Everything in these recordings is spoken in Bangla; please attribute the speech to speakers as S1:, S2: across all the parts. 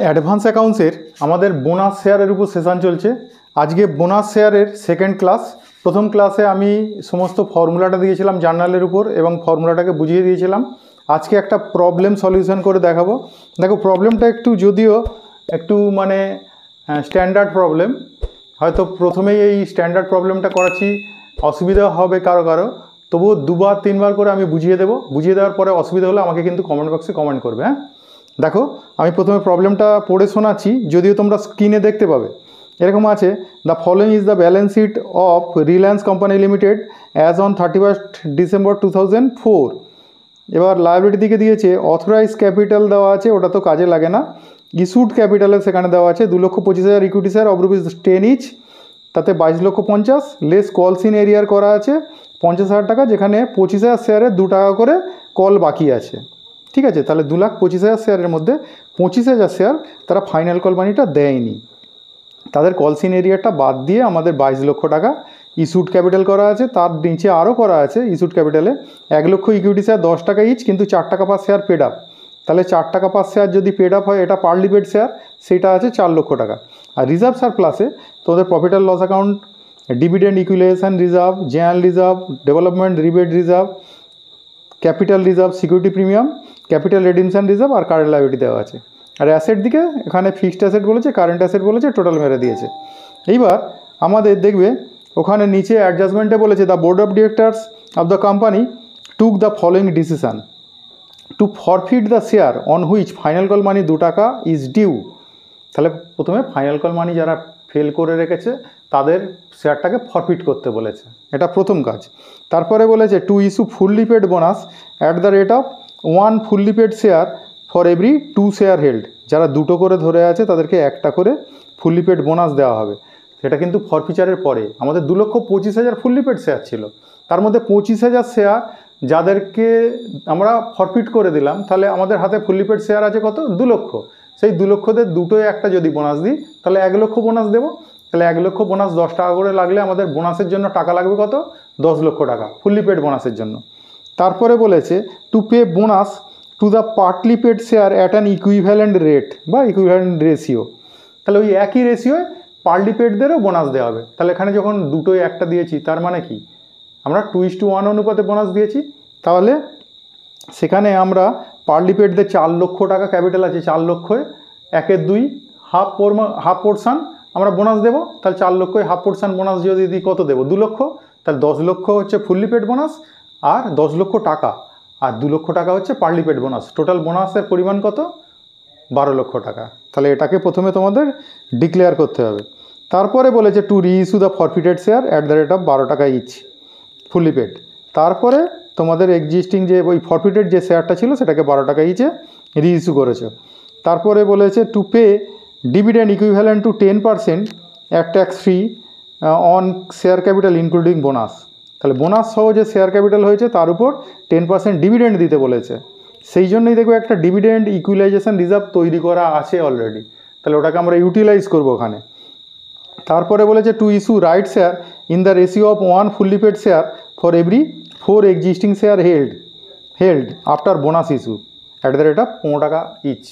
S1: অ্যাডভান্স অ্যাকাউন্টসের আমাদের বোনাস শেয়ারের উপর সেশন চলছে। আজকে বোনাস শেয়ারের সেকেন্ড ক্লাস। প্রথম ক্লাসে আমি সমস্ত ফর্মুলাটা দিয়েছিলাম জার্নালের উপর এবং ফর্মুলাটাকে বুঝিয়ে দিয়েছিলাম। আজকে একটা প্রবলেম সলিউশন করে দেখাবো। দেখো প্রবলেমটা যদিও একটু স্ট্যান্ডার্ড প্রবলেম, হয়তো প্রথমেই এই স্ট্যান্ডার্ড প্রবলেমটা করাচ্ছি, অসুবিধা হবে কারো কারো, তবুও দুবার তিনবার করে আমি বুঝিয়ে দেবো। বুঝিয়ে দেওয়ার পরে অসুবিধা হলে আমাকে কিন্তু কমেন্ট বক্সে কমেন্ট করবে। হ্যাঁ, দেখো আমি প্রথমে প্রবলেমটা পড়ে শোনাচ্ছি, যদিও তোমরা স্ক্রিনে দেখতে পাবে। এরকম আছে, the following is the balance sheet of Reliance company limited as on 31 December 2004। এবার লায়াবিলিটি দিকে দিয়েছে অথরাইজ ক্যাপিটাল দেওয়া আছে, ওটা তো কাজে লাগে না। ইস্যুড ক্যাপিটালের সেখানে দেওয়া আছে 2,25,000 equity share of rupees 10 each, তাতে 22,50,000 লেস কলস ইন এরিয়ার করা আছে 50,000 টাকা, যেখানে 25,000 শেয়ারে 2 টাকা করে কল বাকি আছে। ঠিক আছে, তাহলে 2,25,000 শেয়ারের মধ্যে 25,000 শেয়ার তারা ফাইনাল কল মানিটা দেয়নি, তাদের কলসিন এরিয়াটা বাদ দিয়ে আমাদের 22 লক্ষ টাকা ইস্যুড ক্যাপিটাল করা আছে। তার নিচে আরও করা আছে ইস্যুড ক্যাপিটালে 1 লক্ষ ইকুইটি শেয়ার 10 টাকা ইচ, কিন্তু 4 টাকা পার শেয়ার পেড আপ। তাহলে 4 টাকা পার শেয়ার যদি পেড আপ হয়, এটা পার্লি পেড শেয়ার, সেটা আছে 4 লক্ষ টাকা। আর রিজার্ভ সারপ্লাসে তোমাদের profit and loss account, dividend equalisation reserve, general reserve, development rebate reserve, capital reserve, security premium, capital redemption reserve আর কারেন্ট লায়াবিলিটি দেওয়া আছে। আর অ্যাসেট দিকে এখানে ফিক্সড অ্যাসেট বলেছে, কারেন্ট অ্যাসেট বলেছে, টোটাল মেরে দিয়েছে। এইবার আমাদের দেখবে ওখানে নিচে অ্যাডজাস্টমেন্টে বলেছে the board of directors of the company took the following decision to forfeit the share on which final call money 2 টাকা ইজ ডিউ। তাহলে প্রথমে ফাইনাল কল মানি যারা ফেল করে রেখেছে তাদের শেয়ারটাকে ফরফিট করতে বলেছে, এটা প্রথম কাজ। তারপরে বলেছে to issue fully paid bonus at the rate of 1 fully paid share for every 2 share held. যারা 2টো করে ধরে আছে তাদেরকে 1টা করে ফুললি পেড বোনাস দেওয়া হবে। সেটা কিন্তু ফরফিচারের পরে। আমাদের 2,25,000 ফুললি পেড শেয়ার ছিল, তার মধ্যে 25,000 শেয়ার যাদেরকে আমরা ফরফিট করে দিলাম, তাহলে আমাদের হাতে ফুললি পেড শেয়ার আছে কত? 2 লক্ষ। সেই 2 লক্ষতে 2টোয় একটা যদি বোনাস দিই, তাহলে 1 লক্ষ বোনাস দেবো। তাহলে 1 লক্ষ বোনাস 10 টাকা করে লাগলে আমাদের বোনাসের জন্য টাকা লাগবে কত? 10 লক্ষ টাকা ফুললি পেড বোনাসের জন্য। তারপরে বলেছে to pay bonus to the partly paid share at an equivalent rate বা ইকুইভ্যালেন্ট রেশিও। তাহলে ওই একই রেশিওয় পার্টলি পেডদেরও বোনাস দেওয়া হবে। তাহলে এখানে যখন 2টোয় একটা দিয়েছি, তার মানে কি আমরা 2:1 অনুপাতে বোনাস দিয়েছি। তাহলে সেখানে আমরা পার্টলি পেডদের 4 লক্ষ টাকা ক্যাপিটাল আছে, 4 লক্ষয় 1/2 হাফ পোর্শন আমরা বোনাস দেবো। তাহলে 4 লক্ষয় হাফ পোর্শন বোনাস যদি দিই কত দেবো? 2 লক্ষ। তাহলে 10 লক্ষ হচ্ছে ফুললি পেড বোনাস আর 10 লক্ষ টাকা, আর 2 লক্ষ টাকা হচ্ছে পার্টলি পেড বোনাস। টোটাল বোনাসের পরিমাণ কত? 12 লক্ষ টাকা। তাহলে এটাকে প্রথমে তোমাদের ডিক্লেয়ার করতে হবে। তারপরে বলেছে to reissue the forfeited share at the rate of 12 টাকা ইচ ফুললি পেড। তারপরে তোমাদের এক্সিস্টিং যে ওই ফরফিটেড যে শেয়ারটা ছিল সেটাকে 12 টাকা ইচে রিইস্যু করেছে। তারপরে বলেছে to pay dividend equivalent to 10% at tax free on share capital including bonus. তাহলে বোনাস সহ যে শেয়ার ক্যাপিটাল হয়েছে তার উপর 10% ডিভিডেন্ড দিতে বলেছে। সেই জন্যই দেখো একটা ডিভিডেন্ড ইকুইলাইজেশন রিজার্ভ তৈরি করা আছে অলরেডি, তাহলে ওটাকে আমরা ইউটিলাইজ করবো ওখানে। তারপরে বলেছে to issue right share in the ratio of 1 fully paid share for every 4 existing share held after bonus issue at the rate of 15 টাকা ইচ।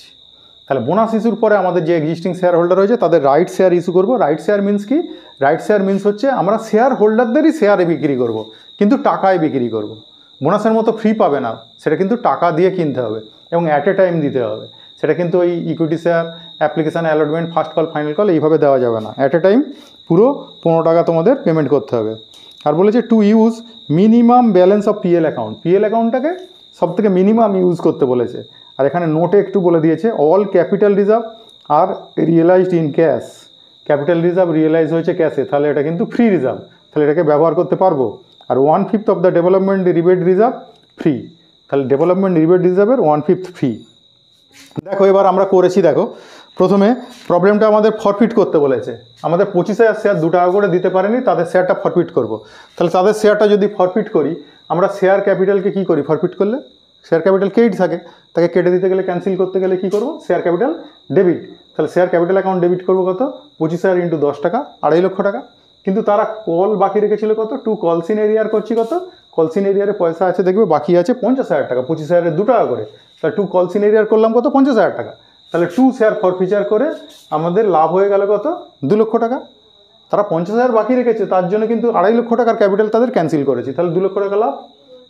S1: তাহলে বোনাস ইস্যুর পরে আমাদের যে এক্সিস্টিং শেয়ার হোল্ডার রয়েছে তাদের রাইট শেয়ার ইস্যু করবো। রাইট শেয়ার মিনস কি? রাইট শেয়ার মিনস হচ্ছে আমরা শেয়ার হোল্ডারদেরই শেয়ারে বিক্রি করব, কিন্তু টাকায় বিক্রি করব। বোনাসের মতো ফ্রি পাবে না, সেটা কিন্তু টাকা দিয়ে কিনতে হবে এবং অ্যাট এ টাইম দিতে হবে। সেটা কিন্তু ওই equity share application allotment first call final call এইভাবে দেওয়া যাবে না, অ্যাট এ টাইম পুরো 15 টাকা তোমাদের পেমেন্ট করতে হবে। আর বলেছে to use minimum balance of PL account. পিএল অ্যাকাউন্টটাকে সব থেকে মিনিমাম ইউজ করতে বলেছে। আর এখানে নোটে একটু বলে দিয়েছে all capital reserve are realised in cash. Capital reserve realise হয়েছে ক্যাশে, তাহলে এটা কিন্তু ফ্রি রিজার্ভ, তাহলে এটাকে ব্যবহার করতে পারবো। আর 1/5 of the development rebate reserve free, তাহলে ডেভেলপমেন্ট রিবেট রিজার্ভের 1/5 ফ্রি। দেখো এবার আমরা করেছি, দেখো প্রথমে প্রবলেমটা আমাদের ফরফিট করতে বলেছে। আমাদের 25,000 শেয়ার 2 টাকা করে দিতে পারেনি, তাদের শেয়ারটা ফরফিট করব। তাহলে তাদের শেয়ারটা যদি ফরফিট করি, আমরা শেয়ার ক্যাপিটালকে কী করি? ফরফিট করলে শেয়ার ক্যাপিটাল ক্রেডিট থাকে, তাকে কেটে দিতে গেলে ক্যান্সেল করতে গেলে কী করবো? Share capital debit. তাহলে শেয়ার ক্যাপিটাল অ্যাকাউন্ট ডেবিট করবো কত? 25,000 × 10 টাকা, 2.5 লক্ষ টাকা। কিন্তু তারা কল বাকি রেখেছিল কত? 2 কলসিন এরিয়ার করছি কত? কলসিন এরিয়ারে পয়সা আছে দেখবে বাকি আছে 50,000 টাকা, 25,000-এর 2 টাকা করে। তাহলে 2 কলসিন এরিয়ার করলাম কত? 50,000 টাকা। তাহলে 2 শেয়ার ফরফিচার করে আমাদের লাভ হয়ে গেল কত? 2 লক্ষ টাকা। তারা 50,000 বাকি রেখেছে, তার জন্য কিন্তু 2.5 লক্ষ টাকার ক্যাপিটাল তাদের ক্যান্সেল করেছি, তাহলে 2 লক্ষ টাকা লাভ।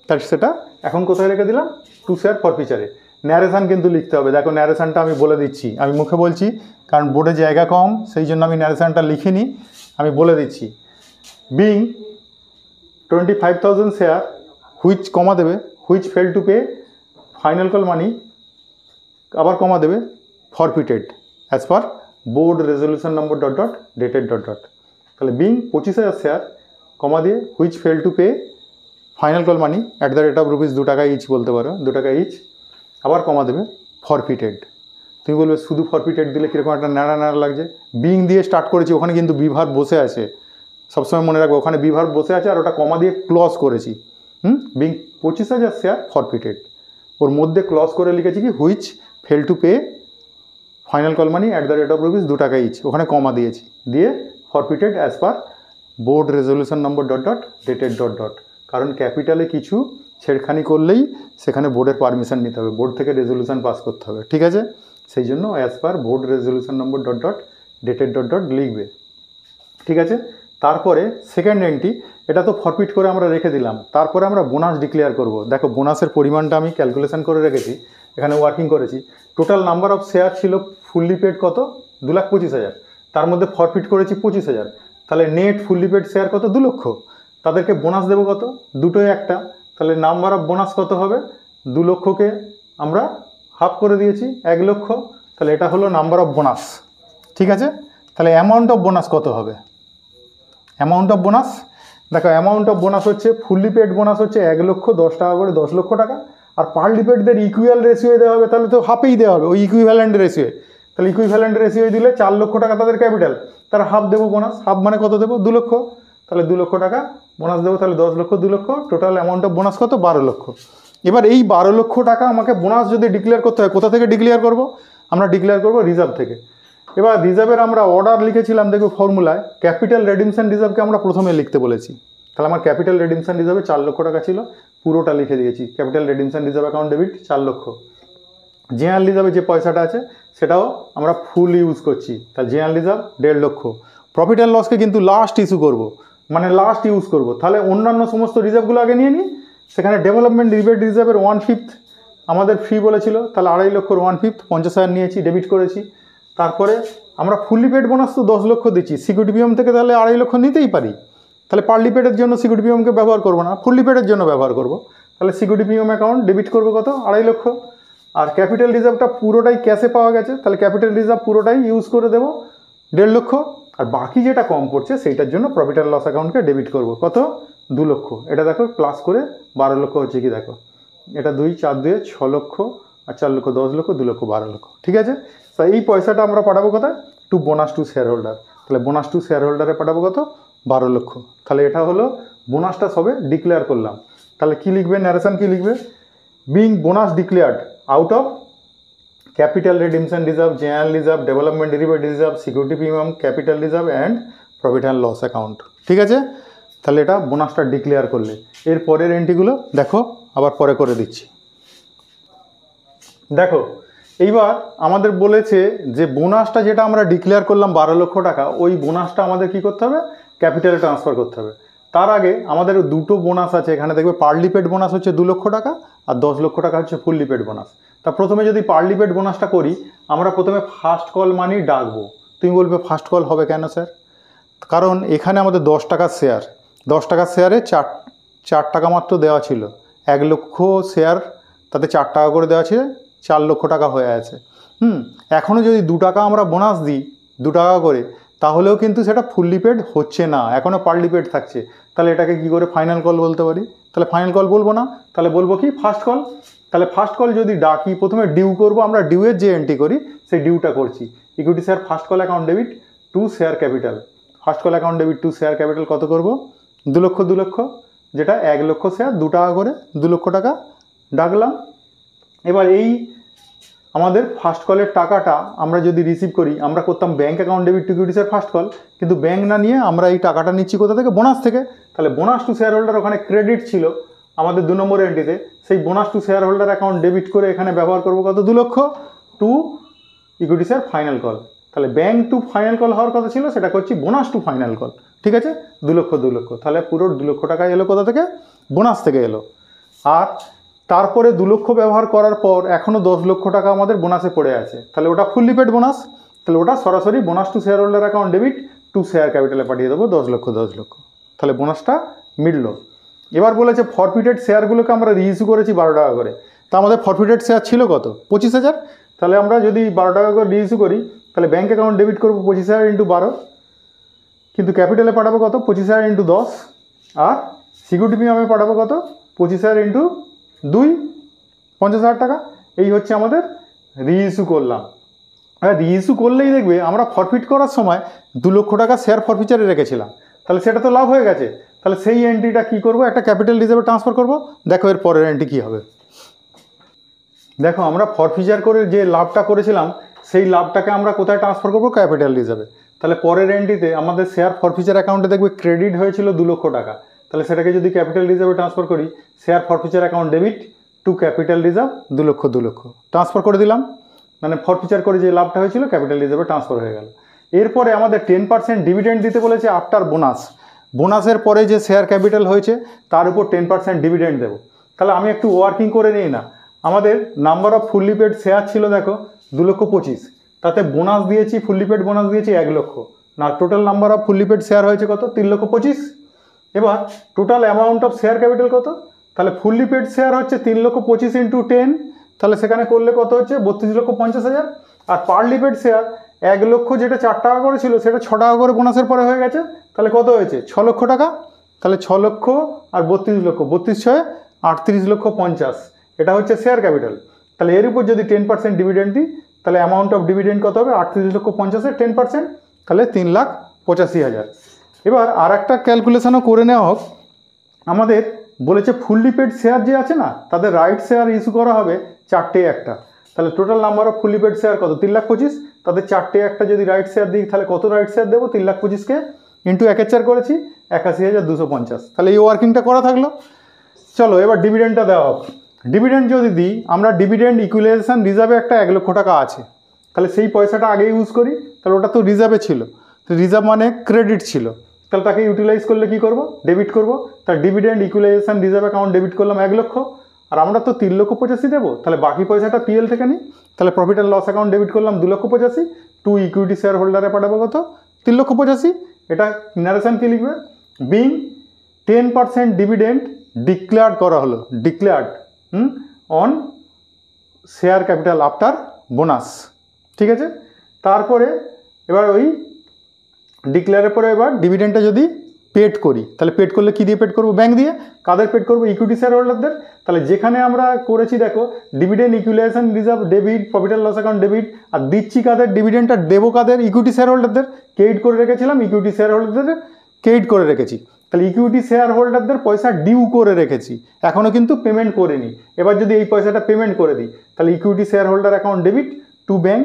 S1: তাহলে সেটা এখন কোথায় রেখে দিলাম? 2 শেয়ার ফরফিচারে। ন্যারেশান কিন্তু লিখতে হবে, দেখো ন্যারেশানটা আমি বলে দিচ্ছি, আমি মুখে বলছি কারণ বোর্ডে জায়গা কম, সেই জন্য আমি ন্যারেশানটা লিখিনি, আমি বলে দিচ্ছি। বিং 25,000 শেয়ার হুইচ কমা দেবে, which fail to pay final call money, আবার কমা দেবে forfeited as per board resolution number dot dot dated dot dot. তাহলে বিং 25,000 শেয়ার কমা দিয়ে which fail to pay final call money at the rate of rupees 2 টাকা ইচ বলতে পারো, 2 টাকা ইচ, আবার কমা দেবে ফরফিটেড। তুমি বলবে শুধু ফরফিটেড দিলে কীরকম একটা নাড়া নাড়া লাগছে, বিং দিয়ে স্টার্ট করেছি, ওখানে কিন্তু বিভার বসে আছে, সবসময় মনে রাখবো ওখানে বিভার বসে আছে, আর ওটা কমা দিয়ে ক্লজ করেছি। বিং 25,000 শেয়ার ফরফিটেড, ওর মধ্যে ক্লজ করে লিখেছি কি which fail to pay final call money at the rate of rupees 2 টাকা ইচ, ওখানে কমা দিয়েছি, দিয়ে ফরফিটেড as per board resolution number dot dot dated dot dot. কারণ ক্যাপিটালে কিছু ছেড়খানি করলেই সেখানে বোর্ডের পারমিশন নিতে হবে, বোর্ড থেকে রেজলিউশন পাস করতে হবে, ঠিক আছে? সেই জন্য as per board resolution number dot dot dated dot dot লিখবে, ঠিক আছে? তারপরে সেকেন্ড এন্ট্রি, এটা তো ফরফিট করে আমরা রেখে দিলাম, তারপরে আমরা বোনাস ডিক্লেয়ার করব। দেখো বোনাসের পরিমাণটা আমি ক্যালকুলেশন করে রেখেছি, এখানে ওয়ার্কিং করেছি। টোটাল নাম্বার অফ শেয়ার ছিল ফুললি পেড কত? 2,25,000, তার মধ্যে ফরফিট করেছি 25,000, তাহলে নেট ফুললি পেড শেয়ার কত? 2 লক্ষ। তাদেরকে বোনাস দেবো কত? দুটোই একটা, তাহলে নাম্বার অফ বোনাস কত হবে? 2 লক্ষকে আমরা হাফ করে দিয়েছি 1 লক্ষ, তাহলে এটা হলো নাম্বার অফ বোনাস, ঠিক আছে? তাহলে অ্যামাউন্ট অফ বোনাস কত হবে? অ্যামাউন্ট অফ বোনাস, দেখো অ্যামাউন্ট অফ বোনাস হচ্ছে ফুললি পেড বোনাস হচ্ছে 1 লক্ষ 10 টাকা করে 10 লক্ষ টাকা, আর পার্টলি পেডদের ইকুয়াল রেশিওয়ে দেওয়া হবে, তাহলে তো হাফেই দেওয়া হবে, ওই ইকুইভ্যালেন্ট রেশিওয়ে। তাহলে ইকুইভ্যালেন্ট রেশিওয়ে দিলে 4 লক্ষ টাকা তাদের ক্যাপিটাল, তারা হাফ দেবো বোনাস, হাফ মানে কত দেবো? 2 লক্ষ, তাহলে 2 লক্ষ টাকা বোনাস দেবো, তাহলে 10 লক্ষ 2 লক্ষ, টোটাল অ্যামাউন্ট অফ বোনাস কত? 12 লক্ষ। এবার এই 12 লক্ষ টাকা আমাকে বোনাস যদি ডিক্লেয়ার করতে হয়, কোথা থেকে ডিক্লেয়ার করব? আমরা ডিক্লেয়ার করব রিজার্ভ থেকে। এবার রিজার্ভের আমরা অর্ডার লিখেছিলাম, দেখো ফর্মুলায় ক্যাপিটাল রেডিমশন রিজার্ভকে আমরা প্রথমে লিখতে বলেছি, তাহলে আমার ক্যাপিটাল রেডিমশন রিজার্ভে 4 লক্ষ টাকা ছিল, পুরোটা লিখে দিয়েছি, capital redemption reserve account debit 4 লক্ষ। জেনারেল রিজার্ভে যে পয়সাটা আছে সেটাও আমরা ফুল ইউজ করছি, তাহলে জেনারেল রিজার্ভ 1.5 লক্ষ। প্রফিট অ্যান্ড লসকে কিন্তু লাস্ট ইস্যু করব, মানে লাস্ট ইউজ করব, তাহলে অন্যান্য সমস্ত রিজার্ভগুলো আগে নিয়ে নিই। সেখানে ডেভেলপমেন্ট রিবেট রিজার্ভের 1/5 আমাদের ফ্রি বলেছিল, তাহলে 2.5 লক্ষর 1/5 50,000 নিয়েছি, ডেবিট করেছি। তারপরে আমরা ফুললি পেড বোনাস তো 10 লক্ষ দিচ্ছি, সিকিউরিটি প্রিমিয়াম থেকে তাহলে 2.5 লক্ষ নিতেই পারি, তাহলে পার্টলি পেডের জন্য সিকিউরিটি প্রিমিয়ামকে ব্যবহার করবো না, ফুললি পেডের জন্য ব্যবহার করব, তাহলে সিকিউরিটি প্রিমিয়াম অ্যাকাউন্ট ডেবিট করবো কত? 2.5 লক্ষ। আর ক্যাপিটাল রিজার্ভটা পুরোটাই ক্যাশে পাওয়া গেছে, তাহলে ক্যাপিটাল রিজার্ভ পুরোটাই ইউজ করে দেবো 1.5 লক্ষ, আর বাকি যেটা কম পড়ছে সেইটার জন্য প্রফিট অ্যান্ড লস অ্যাকাউন্টকে ডেবিট করব কত? 2 লক্ষ। এটা দেখো প্লাস করে 12 লক্ষ হচ্ছে কি, দেখো এটা 2 4 2 6 লক্ষ, আর 4 লক্ষ 10 লক্ষ, 2 লক্ষ 12 লক্ষ, ঠিক আছে? তো এই পয়সাটা আমরা পাঠাবো কোথায়? To bonus to share holder, তাহলে বোনাস টু শেয়ার হোল্ডারে পাঠাবো কত? 12 লক্ষ। তাহলে এটা হলো বোনাসটা সবে ডিক্লেয়ার করলাম। তাহলে কি লিখবে? ন্যারেশন কি লিখবে? Being bonus declared out of capital redemption reserve, general reserve, development derivative reserve, security premium, capital reserve and profit and loss account, ঠিক আছে? তাহলে এটা বোনাসটা ডিক্লেয়ার করলে এর পরের এন্ট্রিগুলো দেখো আবার পরে করে দিচ্ছি। দেখো এইবার আমাদের বলেছে যে বোনাসটা যেটা আমরা ডিক্লেয়ার করলাম 12 লক্ষ টাকা, ওই বোনাসটা আমাদের কি করতে হবে? ক্যাপিটালে ট্রান্সফার করতে হবে। তার আগে আমাদের দুটো বোনাস আছে, এখানে দেখবে পার্টলি পেড বোনাস হচ্ছে 2 লক্ষ টাকা, আর 10 লক্ষ টাকা হচ্ছে ফুললি পেড বোনাস। তা প্রথমে যদি পার্টলি পেড বোনাসটা করি, আমরা প্রথমে ফার্স্ট কল মানি ডাকবো। তুমি বলবে ফার্স্ট কল হবে কেন স্যার? কারণ এখানে আমাদের 10 টাকার শেয়ার, 10 টাকার শেয়ারে 4 টাকা মাত্র দেওয়া ছিল, 1 লক্ষ শেয়ার তাতে 4 টাকা করে দেওয়া ছিল, 4 লক্ষ টাকা হয়ে আছে। এখনও যদি 2 টাকা আমরা বোনাস দিই 2 টাকা করে, তাহলেও কিন্তু সেটা ফুললি পেড হচ্ছে না, এখনও পার্টলি পেড থাকছে। তাহলে এটাকে কি করে ফাইনাল কল বলতে পারি? তাহলে ফাইনাল কল বলবো না, তাহলে বলবো কি ফার্স্ট কল। তাহলে ফার্স্ট কল যদি ডাকি, প্রথমে ডিউ করবো, আমরা ডিউয়ের যে এন্ট্রি করি সেই ডিউটা করছি। Equity share first call account debit to share capital, first call account debit to share capital কত করব? 2 লক্ষ 2 লক্ষ, যেটা 1 লক্ষ শেয়ার 2 টাকা করে 2 লক্ষ টাকা ডাকলাম। এবার এই আমাদের ফার্স্ট কলের টাকাটা আমরা যদি রিসিভ করি, আমরা করতাম bank account debit to equity share first call, কিন্তু ব্যাঙ্ক না নিয়ে আমরা এই টাকাটা নিচ্ছি কোথা থেকে? বোনাস থেকে। তাহলে বোনাস টু শেয়ার হোল্ডার ওখানে ক্রেডিট ছিল আমাদের 2 নম্বর এন্ট্রিতে, সেই bonus to share holder account debit করে এখানে ব্যবহার করবো কত? 2 লক্ষ to equity share final call. তাহলে ব্যাংক টু ফাইনাল কল হওয়ার কথা ছিল, সেটা করছি বোনাস টু ফাইনাল কল। ঠিক আছে, 2 লক্ষ 2 লক্ষ, তাহলে পুরো 2 লক্ষ টাকা এলো কোথা থেকে? বোনাস থেকে এলো। আর তারপরে 2 লক্ষ ব্যবহার করার পর এখনও 10 লক্ষ টাকা আমাদের বোনাসে পড়ে আছে, তাহলে ওটা ফুললি পেড বোনাস। তাহলে ওটা সরাসরি bonus to share holder account debit to share ক্যাপিটালে পাঠিয়ে দেবো 10 লক্ষ 10 লক্ষ। তাহলে বোনাসটা মিটলো। এবার বলেছে ফরফিটেড শেয়ারগুলোকে আমরা রিইস্যু করেছি 12 টাকা করে। তা আমাদের ফরফিটেড শেয়ার ছিল কত? 25,000। তাহলে আমরা যদি 12 টাকা করে রিইস্যু করি, তাহলে ব্যাঙ্ক অ্যাকাউন্ট ডেবিট করবো 25,000 × 12, কিন্তু ক্যাপিটালে পাঠাবো কত? 25,000 × 10, আর সিকিউরিটি প্রিমিয়ামে পাঠাবো কত? 25,000 × 2, 50,000 টাকা। এই হচ্ছে আমাদের রিইস্যু করলাম। রিইস্যু করলেই দেখবে আমরা ফরফিট করার সময় 2 লক্ষ টাকা শেয়ার ফরফিচারে রেখেছিলাম, তাহলে সেটা তো লাভ হয়ে গেছে। তাহলে সেই এন্ট্রিটা কী করবো? একটা ক্যাপিটাল রিজার্ভে ট্রান্সফার করব। দেখো এর পরের এন্ট্রি কী হবে। দেখো আমরা ফরফিচার করে যে লাভটা করেছিলাম, সেই লাভটাকে আমরা কোথায় ট্রান্সফার করবো? ক্যাপিটাল রিজার্ভে। তাহলে পরের এন্ট্রিতে আমাদের শেয়ার ফরফিচার অ্যাকাউন্টে দেখবে ক্রেডিট হয়েছিল 2 লক্ষ টাকা। তাহলে সেটাকে যদি ক্যাপিটাল রিজার্ভে ট্রান্সফার করি, share forfeiture account debit to capital reserve 2 lakh 2 লক্ষ ট্রান্সফার করে দিলাম। মানে ফরফিচার করে যে লাভটা হয়েছিল ক্যাপিটাল রিজার্ভে ট্রান্সফার হয়ে গেল। এরপরে আমাদের 10% ডিভিডেন্ড দিতে বলেছে আফটার বোনাস। বোনাসের পরে যে শেয়ার ক্যাপিটাল হয়েছে তার উপর 10% ডিভিডেন্ড দেবো। তাহলে আমি একটু ওয়ার্কিং করে নিই না। আমাদের number of fully paid share ছিল দেখো 2,25,000, তাতে বোনাস দিয়েছি, ফুললি পেড বোনাস দিয়েছি 1 লক্ষ। না, total number of fully paid share হয়েছে কত? 3,25,000। এবার total amount of share capital কত? তাহলে ফুললি পেড শেয়ার হচ্ছে 3,25,000 × 10, তাহলে সেখানে করলে কত হচ্ছে? 32,50,000। আর পারলি পেড শেয়ার 1 লক্ষ, যেটা 4 টাকা করে ছিল সেটা 6 টাকা করে বোনাসের পরে হয়ে গেছে, তাহলে কত হয়েছে? 6 লক্ষ টাকা। তাহলে 6 লক্ষ আর 32 লক্ষ, 32 6 38,50,000, এটা হচ্ছে শেয়ার ক্যাপিটাল। তাহলে এর উপর যদি 10% ডিভিডেন্ড দিই, তাহলে অ্যামাউন্ট অফ ডিভিডেন্ড কত হবে? 38,50,000 10%, তাহলে 3,85,000। এবার আর একটা ক্যালকুলেশনও করে নেওয়া হোক। আমাদের বলেছে ফুললি পেড শেয়ার যে আছে না, তাদের রাইট শেয়ার ইস্যু করা হবে 4টে একটা। তাহলে total number of fully paid share কত? 3,25,000। তাদের 4টে একটা যদি রাইট শেয়ার দিই, তাহলে কত রাইট শেয়ার দেবো? 3,25,000কে ইন্টু 1/4 করেছি 81,250। তাহলে এই ওয়ার্কিংটা করা থাকলো। চলো এবার ডিভিডেন্ডটা দেওয়া হোক। ডিভিডেন্ড যদি দিই, আমরা ডিভিডেন্ড ইকুইলাইজেশন রিজার্ভে একটা 1 লক্ষ টাকা আছে, তাহলে সেই পয়সাটা আগে ইউজ করি। তাহলে ওটা তো রিজার্ভে ছিল, তো রিজার্ভ মানে ক্রেডিট ছিল, তাহলে তাকে ইউটিলাইজ করলে কি করব? ডেবিট করব। তার dividend equalisation reserve account debit করলাম 1 লক্ষ, আর আমরা তো 3,85,000 দেবো, তাহলে বাকি পয়সাটা পিএল থেকে নিই। তাহলে profit and loss account debit করলাম 2,85,000, টু ইকুইটি শেয়ার হোল্ডারে পাঠাবো কত? 3,85,000। এটা নারেশন কি লিখবে? বিং 10% ডিভিডেন্ড ডিক্লেয়ার্ড করা হলো, declared on share capital after bonus. ঠিক আছে, তারপরে এবার ওই ডিক্লেয়ারের পরে এবার ডিভিডেন্ডটা যদি পেড করি, তাহলে পেড করলে কী দিয়ে পেড করবো? ব্যাংক দিয়ে। কাদের পেড করবো? ইকুইটি শেয়ার হোল্ডারদের। তাহলে যেখানে আমরা করেছি দেখো dividend equalisation reserve debit, profit and loss account debit, আর দিচ্ছি কাদের? ডিভিডেন্ডটা দেবো কাদের? ইকুইটি শেয়ার হোল্ডারদের। ক্রেডিট করে রেখেছিলাম, ইকুইটি শেয়ার হোল্ডারদের ক্রেডিট করে রেখেছি। তাহলে ইকুইটি শেয়ার হোল্ডারদের পয়সা ডিউ করে রেখেছি, এখনও কিন্তু পেমেন্ট করিনি। এবার যদি এই পয়সাটা পেমেন্ট করে দিই, তাহলে equity share holder account debit to bank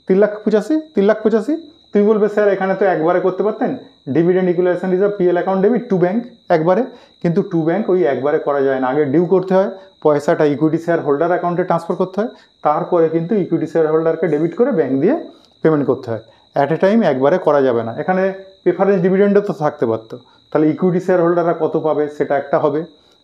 S1: 3,85,000। তুমি বলবে স্যার এখানে তো একবারে করতে পারতেন, dividend equalisation reserve PL account debit to bank একবারে। কিন্তু টু ব্যাংক ওই একবারে করা যায় না, আগে ডিউ করতে হয়, পয়সাটা ইকুইটি শেয়ার হোল্ডার অ্যাকাউন্টে ট্রান্সফার করতে হয়, তারপরে কিন্তু ইকুইটি শেয়ার হোল্ডারকে ডেবিট করে ব্যাংক দিয়ে পেমেন্ট করতে হয়। অ্যাট এ টাইম একবারে করা যাবে না। এখানে প্রেফারেন্স ডিভিডেন্ডও তো থাকতে পারতো, তাহলে ইকুইটি শেয়ার হোল্ডাররা কত পাবে সেটা একটা হবে,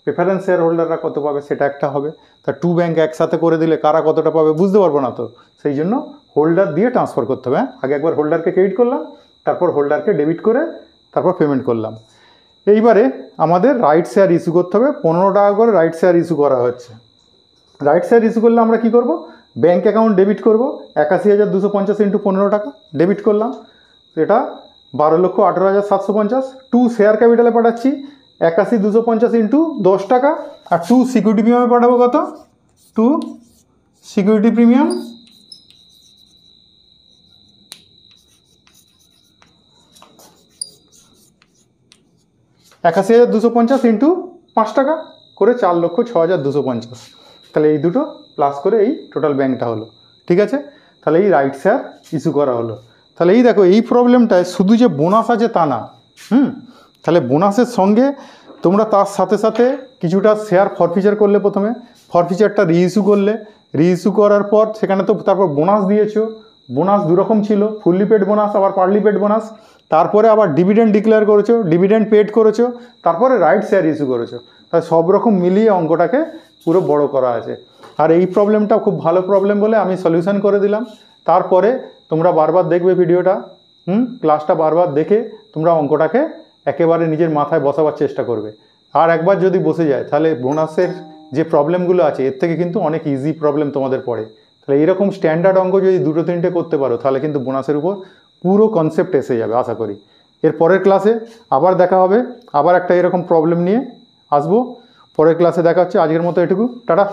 S1: প্রেফারেন্স শেয়ার হোল্ডাররা কত পাবে সেটা একটা হবে। তা টু ব্যাংক একসাথে করে দিলে কারা কতটা পাবে বুঝতে পারবো না, তো সেই জন্য হোল্ডার দিয়ে ট্রান্সফার করতে হবে। আগে একবার হোল্ডারকে ক্রেডিট করলাম, তারপর হোল্ডারকে ডেবিট করে তারপর পেমেন্ট করলাম। এইবারে আমাদের রাইট শেয়ার ইস্যু করতে হবে, 15 টাকা করে রাইট শেয়ার ইস্যু করা হচ্ছে। রাইট শেয়ার ইস্যু করলে আমরা কি করব? ব্যাংক অ্যাকাউন্ট ডেবিট করব 81,250 × 15 টাকা ডেবিট করলাম, এটা 12,18,750। টু শেয়ার ক্যাপিটালে পাঠাচ্ছি 81,250 × 10 টাকা, আর টু সিকিউরিটি প্রিমিয়ামে পাঠাবো কত? টু সিকিউরিটি প্রিমিয়াম 81,250 × 5 টাকা করে 4,06,250। তাহলে এই দুটো প্লাস করে এই টোটাল ব্যাংকটা হলো। ঠিক আছে, তাহলে এই রাইট শেয়ার ইস্যু করা হলো। তাহলে এই দেখো এই প্রবলেমটায় শুধু যে বোনাস আছে তা না, তাহলে বোনাসের সঙ্গে তোমরা তার সাথে সাথে কিছুটা শেয়ার ফরফিচার করলে, প্রথমে ফরফিচারটা রিইস্যু করলে, রিইস্যু করার পর সেখানে তো তারপর বোনাস দিয়েছো, বোনাস দুরকম ছিল, ফুললি পেড বোনাস আবার পার্টলি পেড বোনাস, তারপরে আবার ডিভিডেন্ড ডিক্লেয়ার করেছো, ডিভিডেন্ড পেড করেছো, তারপরে রাইট শেয়ার ইস্যু করেছো। তাই সব রকম মিলিয়ে অঙ্কটাকে পুরো বড় করা আছে। আর এই প্রবলেমটা খুব ভালো প্রবলেম বলে আমি সলিউশন করে দিলাম। তারপরে তোমরা বারবার দেখবে ভিডিওটা, ক্লাসটা বারবার দেখে তোমরা অঙ্কটাকে একেবারে নিজের মাথায় বসাবার চেষ্টা করবে। আর একবার যদি বসে যায় তাহলে বোনাসের যে প্রবলেমগুলো আছে এর থেকে কিন্তু অনেক ইজি প্রবলেম তোমাদের পড়ে। তাহলে এইরকম স্ট্যান্ডার্ড অঙ্ক যদি দুটো তিনটে করতে পারো তাহলে কিন্তু বোনাসের উপর পুরো কনসেপ্ট এসে যাবে আশা করি। এর পরের ক্লাসে আবার দেখা হবে, আবার একটা এরকম প্রবলেম নিয়ে আসবো। পরের ক্লাসে দেখা হচ্ছে, আজকের মতো এটুকু, টাটা।